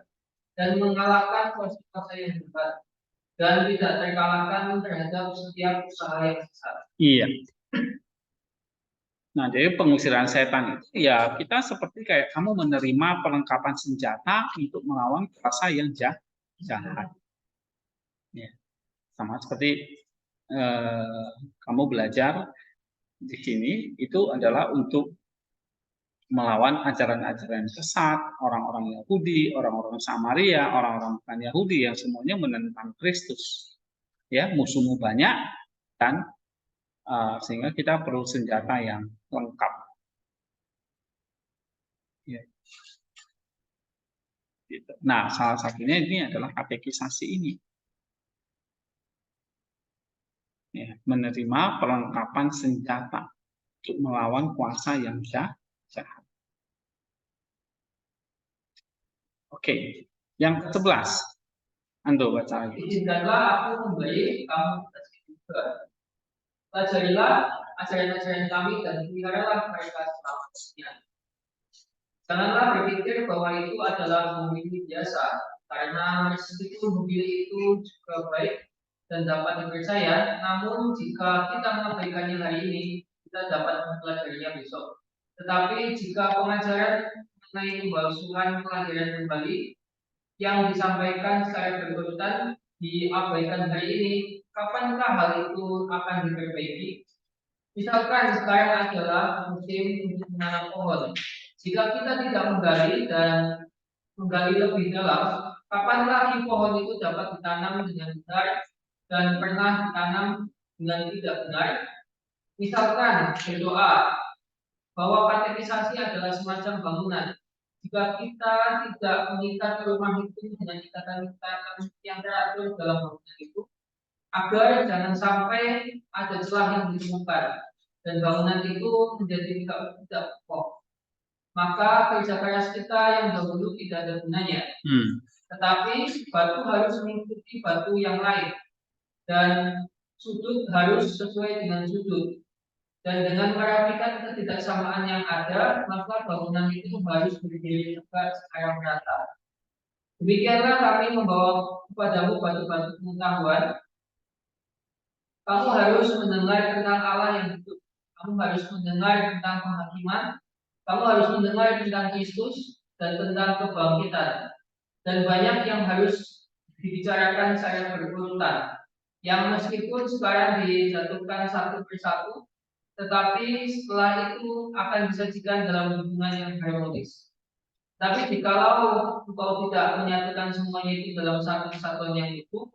dan mengalahkan kuasa-kuasa yang hebat dan tidak terkalahkan terhadap setiap usaha yang sesat. Iya. Nah, jadi pengusiran setan itu ya kita seperti kayak kamu menerima perlengkapan senjata untuk melawan kuasa yang jahat. Ya, sama seperti kamu belajar di sini itu adalah untuk melawan ajaran-ajaran sesat, orang-orang Yahudi, orang-orang Samaria, orang-orang bukan Yahudi yang semuanya menentang Kristus. Ya, musuhmu banyak dan sehingga kita perlu senjata yang lengkap. Ya. Gitu. Nah, salah satunya ini adalah katekisasi ini. Ya, menerima perlengkapan senjata untuk melawan kuasa yang jahat. Oke, yang ke-11. Ando baca lagi. Izinkanlah aku memberi kamu kasih juga. Pelajarilah ajaran-ajaran kami dan peliharalah mereka selamanya. Janganlah berpikir bahwa itu adalah memilih biasa, karena meskipun memilih itu juga baik dan dapat dipercaya, namun jika kita mengabaikannya hari ini, kita dapat mempelajarinya besok. Tetapi jika pengajaran mengenai pembasuhan kelahiran kembali yang disampaikan secara berurutan diabaikan hari ini, kapankah hal itu akan diperbaiki? Misalkan sekarang adalah musim untuk menanam pohon. Jika kita tidak menggali dan menggali lebih dalam, kapan lagi pohon itu dapat ditanam dengan benar dan pernah ditanam dengan tidak benar? Misalkan berdoa bahwa katekisasi adalah semacam bangunan. Jika kita tidak mengikat rumah itu dengan ikatan-ikatan yang teratur dalam bangunan itu, agar jangan sampai ada celah yang ditemukan dan bangunan itu menjadi tidak kokoh, maka kerja keras kita yang dahulu tidak ada gunanya. Tetapi batu harus mengikuti batu yang lain dan sudut harus sesuai dengan sudut. Dan dengan merapikan ketidaksamaan yang ada, maka bangunan itu harus berdiri tegak secara merata. Demikianlah kami membawa kepadamu batu-batu pengetahuan. Kamu harus mendengar tentang Allah yang hidup. Kamu harus mendengar tentang penghakiman. Kamu harus mendengar tentang Kristus dan tentang kebangkitan. Dan banyak yang harus dibicarakan secara berurutan. Yang meskipun sekarang dijatuhkan satu persatu, tetapi setelah itu akan disajikan dalam hubungan yang harmonis. Tapi jikalau engkau tidak menyatukan semuanya itu dalam satu kesatuan yang utuh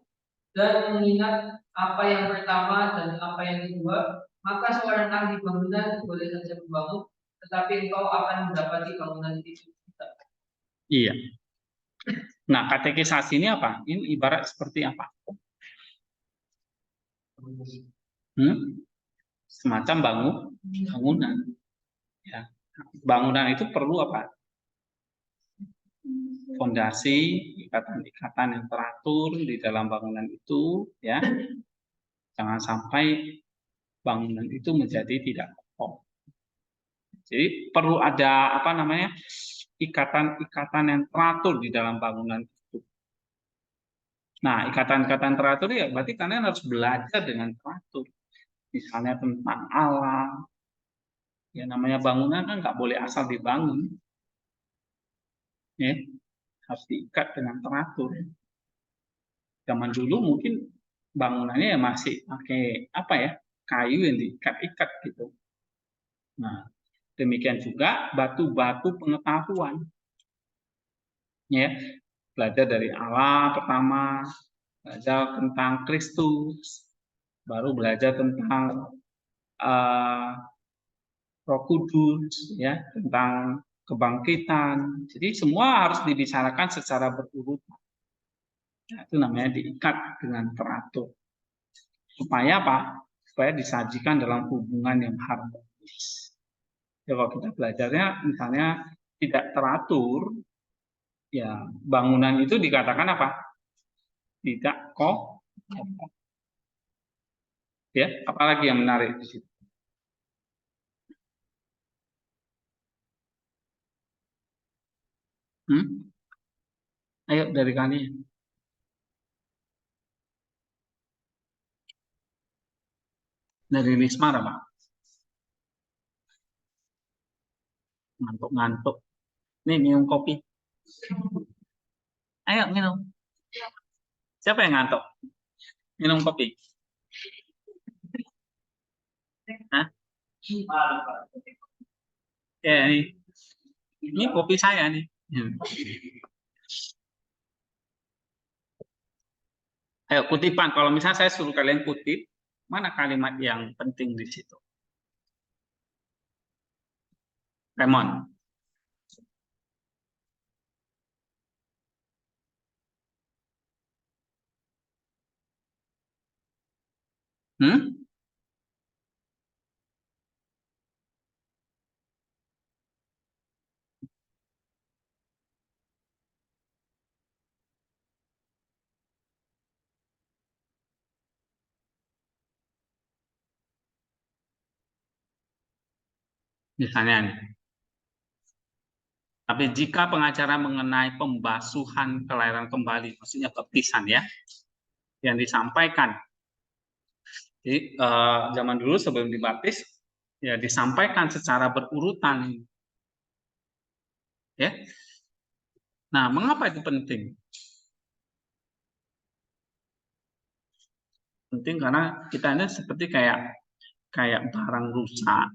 dan mengingat apa yang pertama dan apa yang kedua, maka seorang ahli bangunan boleh saja membangun, tetapi engkau akan mendapati bangunan itu tidak. Iya. Nah, katekisasi ini apa? Ini ibarat seperti apa? Semacam bangunan. Ya. Bangunan itu perlu apa? Fondasi, ikatan-ikatan yang teratur di dalam bangunan itu, ya. Jangan sampai bangunan itu menjadi tidak kokoh. Jadi perlu ada apa namanya? Ikatan-ikatan yang teratur di dalam bangunan itu. Nah, ikatan-ikatan teratur ya berarti kalian harus belajar dengan teratur. Misalnya tentang alam. Ya namanya bangunan kan nggak boleh asal dibangun. Ya, harus diikat dengan teratur. Zaman dulu mungkin bangunannya ya masih pakai apa ya? Kayu yang diikat-ikat gitu. Nah, demikian juga batu-batu pengetahuan. Ya, belajar dari Allah pertama, belajar tentang Kristus, baru belajar tentang Roh Kudus, ya, tentang kebangkitan. Jadi semua harus dibicarakan secara berurutan. Nah, itu namanya diikat dengan teratur. Supaya apa? Supaya disajikan dalam hubungan yang harmonis. Ya, kalau kita belajarnya misalnya tidak teratur, ya bangunan itu dikatakan apa? Tidak kokoh. Ya, apalagi yang menarik di situ? Ayo dari kalian. Dari Risma apa? Ngantuk-ngantuk. Nih minum kopi. Ayo minum. Siapa yang ngantuk? Minum kopi. Hah? Ya, ini kopi saya nih. Ayo kutipan. Kalau misalnya saya suruh kalian kutip, mana kalimat yang penting di situ? Raymond. Hmm? Misalnya nih. Tapi jika pengacara mengenai pembasuhan kelahiran kembali, maksudnya baptisan ya, yang disampaikan. Jadi zaman dulu sebelum dibaptis, ya disampaikan secara berurutan. Ya. Nah, mengapa itu penting? Penting karena kita ini seperti kayak barang rusak,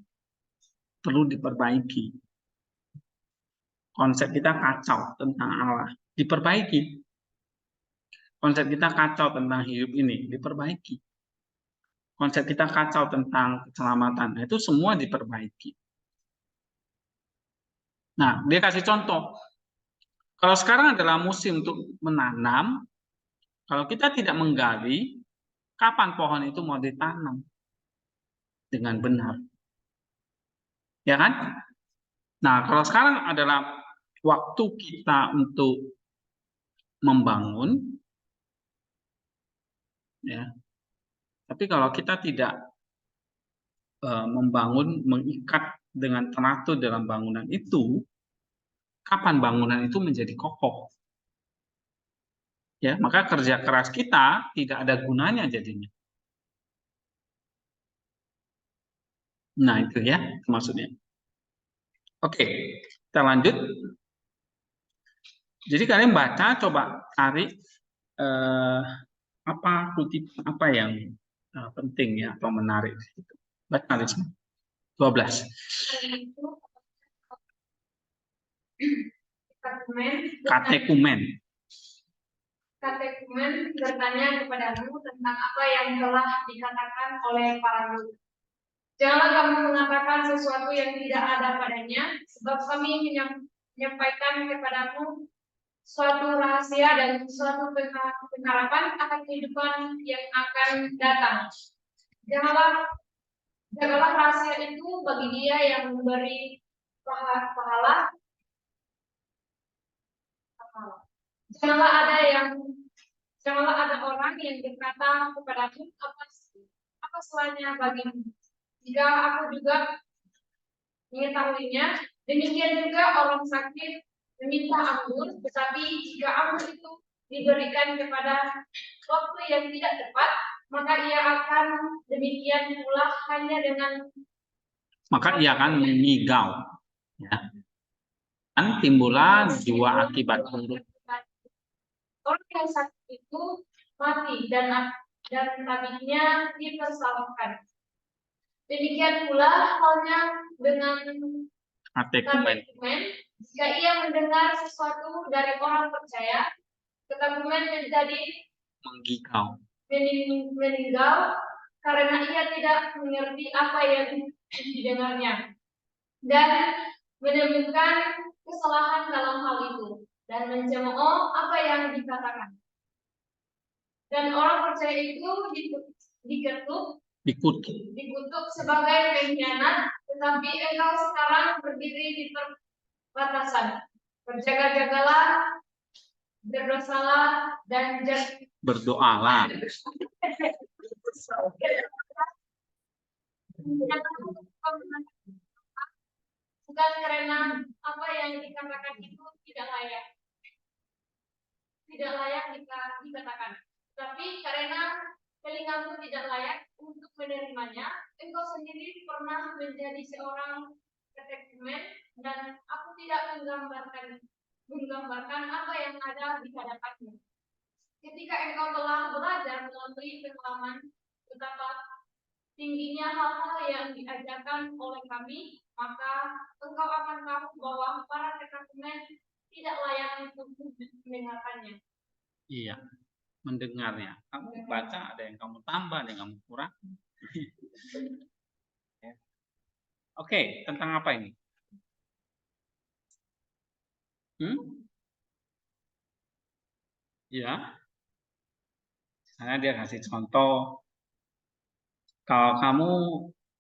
perlu diperbaiki. Konsep kita kacau tentang Allah, diperbaiki. Konsep kita kacau tentang hidup ini, diperbaiki. Konsep kita kacau tentang keselamatan, itu semua diperbaiki. Nah, dia kasih contoh. Kalau sekarang adalah musim untuk menanam, kalau kita tidak menggali, kapan pohon itu mau ditanam dengan benar? Ya kan? Nah, kalau sekarang adalah waktu kita untuk membangun, ya. Tapi kalau kita tidak membangun, mengikat dengan teratur dalam bangunan itu, kapan bangunan itu menjadi kokoh? Ya, maka kerja keras kita tidak ada gunanya jadinya. Nah, itu ya maksudnya. Oke, kita lanjut. Jadi kalian baca, coba cari apa kutip apa yang penting ya atau menarik. Baca semua. 12. Katekumen. Katekumen bertanya kepadamu tentang apa yang telah dikatakan oleh para guru. Janganlah kamu mengatakan sesuatu yang tidak ada padanya, sebab kami menyampaikan kepadamu suatu rahasia dan suatu pengharapan akan kehidupan yang akan datang. Jagalah rahasia itu bagi Dia yang memberi pahala. Janganlah ada orang yang berkata kepadamu apa salahnya bagimu. Jika aku juga mengetahuinya, demikian juga orang sakit meminta ampun, tetapi jika ampun itu diberikan kepada waktu yang tidak tepat, maka ia akan demikian pula hanya dengan mengigau. Ya. Dan timbullah dua akibat buruk. Orang yang sakit itu mati dan tabibnya dipersalahkan. Demikian pula halnya dengan katekumen. Jika ia mendengar sesuatu dari orang percaya, katekumen menjadi meninggal karena ia tidak mengerti apa yang didengarnya dan menemukan kesalahan dalam hal itu dan mencemooh apa yang dikatakan. Dan orang percaya itu dikutuk sebagai pengkhianat, tetapi engkau sekarang berdiri di perbatasan. Berjaga-jagalah, berdosalah, dan berdoalah. Bukan karena apa yang dikatakan itu tidak layak dikatakan, tapi karena telingamu tidak layak untuk menerimanya. Engkau sendiri pernah menjadi seorang katekumen dan aku tidak menggambarkan apa yang ada di hadapannya. Ketika engkau telah belajar melalui pengalaman betapa tingginya hal-hal yang diajarkan oleh kami, maka engkau akan tahu bahwa para katekumen tidak layak untuk mendengarkannya. Iya, mendengarnya. Kamu baca, ada yang kamu tambah, ada yang kamu kurang. Ya. Oke, tentang apa ini? Ya, karena dia kasih contoh, kalau kamu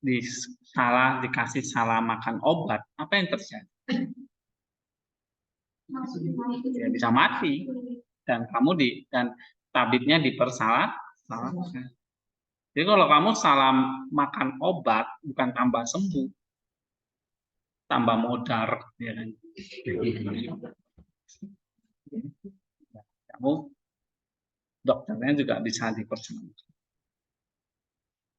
dikasih salah makan obat, apa yang terjadi? Ya, bisa mati, dan dan tabibnya dipersalah. Jadi kalau kamu salah makan obat, bukan tambah sembuh, tambah modar, ya kan? Kamu dokternya juga bisa dipersalah.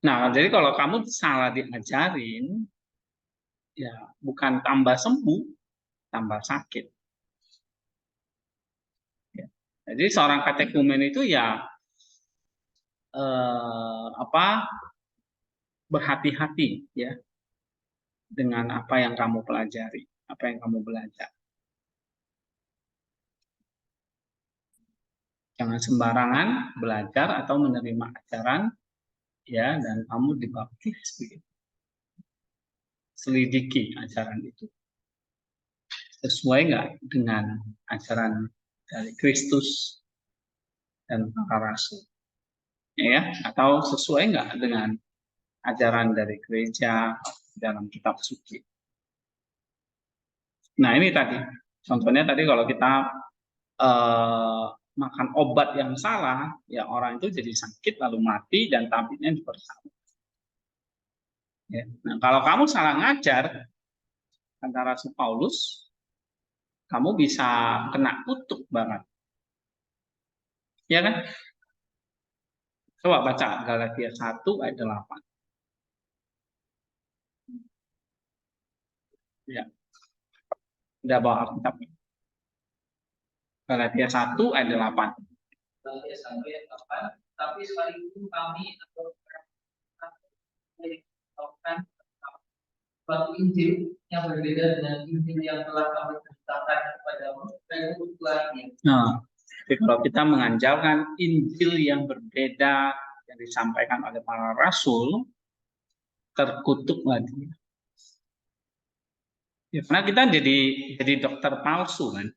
Nah, jadi kalau kamu salah diajarin, ya bukan tambah sembuh, tambah sakit. Ya. Jadi seorang katekumen itu ya berhati-hati ya dengan apa yang kamu pelajari, apa yang kamu belajar. Jangan sembarangan belajar atau menerima ajaran ya, dan kamu dibaptis begitu. Selidiki ajaran itu sesuai nggak dengan ajaran dari Kristus dan para rasul, ya, atau sesuai nggak dengan ajaran dari gereja dalam kitab suci. Nah ini tadi contohnya tadi kalau kita makan obat yang salah, ya orang itu jadi sakit lalu mati dan tabibnya dipersalah. Ya. Nah kalau kamu salah ngajar antara Rasul Paulus, kamu bisa kena kutuk banget, ya kan? Coba baca Galatia 1 ayat 8. Ya, udah bawa Alkitab. Galatia 1 ayat 8. Galatia 1 ayat 8. Tapi sekalipun kami atau melakukan suatu Injil yang berbeda dengan Injil yang telah kami ceritakan kepadamu, dan ikutlah. Nah, jadi kalau kita menganjalkan Injil yang berbeda yang disampaikan oleh para rasul, terkutuk lagi. Ya, karena kita jadi dokter palsu kan,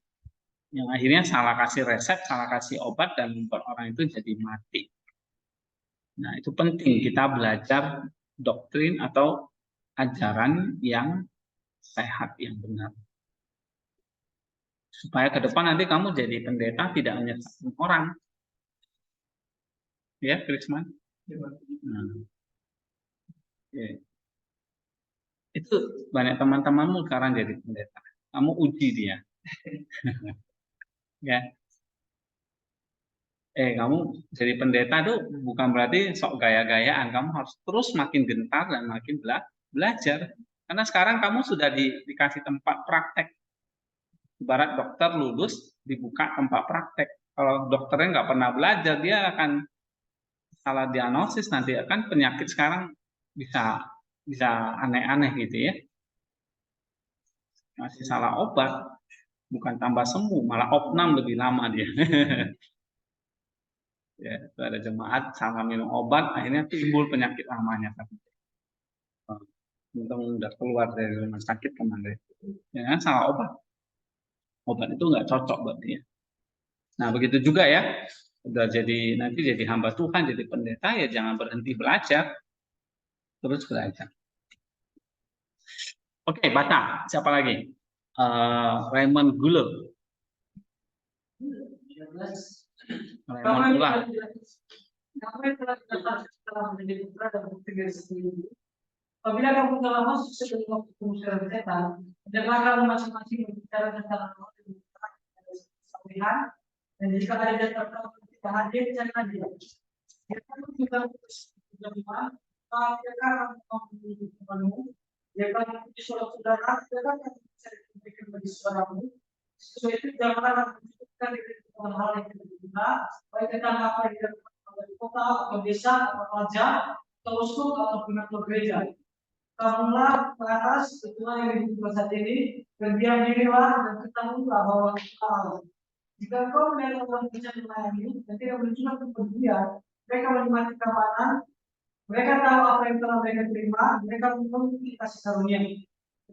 yang akhirnya salah kasih resep, salah kasih obat, dan membuat orang itu jadi mati. Nah itu penting kita belajar doktrin atau ajaran yang sehat, yang benar. Supaya ke depan nanti kamu jadi pendeta tidak menyesatkan orang. Ya, Krisman? Nah, ya. Itu banyak teman-temanmu sekarang jadi pendeta. Kamu uji dia. Ya. Kamu jadi pendeta tuh bukan berarti sok gaya-gayaan. Kamu harus terus makin gentar dan makin belajar. Karena sekarang kamu sudah dikasih tempat praktek. Ibarat dokter lulus, dibuka tempat praktek. Kalau dokternya nggak pernah belajar, dia akan salah diagnosis nanti. Kan penyakit sekarang bisa aneh-aneh gitu ya. Masih salah obat, bukan tambah sembuh, malah opnam lebih lama dia. Ya, itu ada jemaat salah minum obat, akhirnya timbul penyakit lamanya. Untung udah keluar dari rumah sakit kemarin. Ya, salah obat. Obat itu nggak cocok buat dia. Nah, begitu juga ya. Udah nanti jadi hamba Tuhan, jadi pendeta, ya jangan berhenti belajar. Terus belajar. Oke, baca. Siapa lagi? Raymond Gulo. Raymond Ular. Apabila kamu telah masuk sebelum waktu pemusyawaratan setan, dengarlah masing-masing berbicara tentang Tuhan, dan jika ada yang tertentu kita hadir, jangan dia. Jika kamu juga berjamaah, maka kamu memiliki penuh, Ya kan di saudara, ya kan bisa diberikan bagi saudaramu. Sesuai itu janganlah menunjukkan dengan hal yang tidak berguna, baik tentang apa yang dilakukan oleh kota atau desa atau raja atau uskup atau pihak gereja. Kamulah ke atas, ketua yang hidup saat ini, berdiam dirilah dan ketahuilah bahwa kita Allah. Jika kau melihat orang bisa melayani dan tidak menunjukkan kepedulian, mereka menikmati keamanan, mereka tahu apa yang telah mereka terima, mereka memiliki kasih karunia.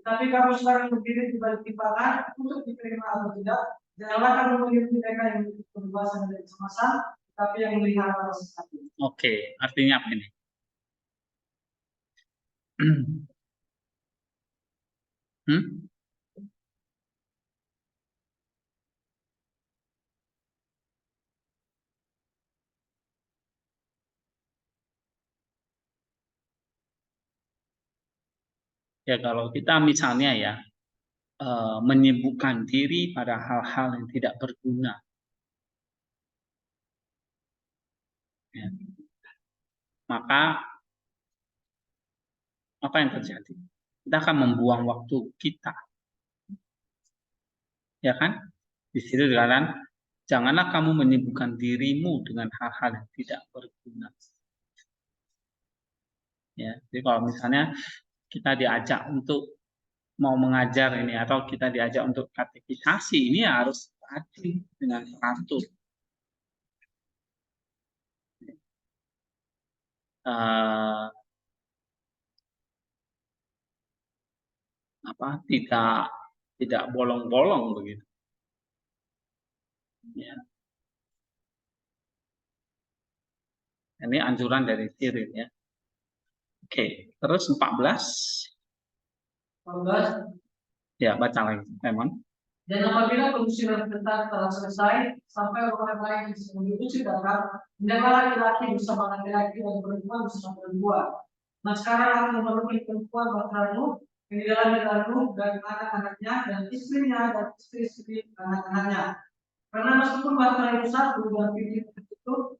Tetapi kamu sekarang berdiri di balik timbangan untuk diterima atau tidak. Janganlah kamu mengikuti mereka yang memiliki kebebasan dari kecemasan, tetapi yang melihara rasa sakit. Oke, artinya apa ini? Hmm? Ya kalau kita misalnya ya menyibukkan diri pada hal-hal yang tidak berguna, ya, maka apa yang terjadi? Kita akan membuang waktu kita, ya kan? Di situ dikatakan, janganlah kamu menyibukkan dirimu dengan hal-hal yang tidak berguna. Ya, jadi kalau misalnya kita diajak untuk mau mengajar ini atau kita diajak untuk katekisasi, ini harus hati dengan teratur. Tidak bolong-bolong begitu. Ya. Ini anjuran dari Sirin ya. Oke, terus 14. 14. Ya, baca lagi, Temon. Dan apabila pengusiran tentang telah selesai, sampai orang lain yang sedang diusir datang, hendaklah laki-laki bersama laki-laki dan perempuan bersama perempuan. Nah sekarang aku memerlukan perempuan bahteramu, yang di dalam dirimu dan anak-anaknya dan istrinya dan istri-istri anak-anaknya. Karena meskipun bahtera itu satu dan pintu tertutup,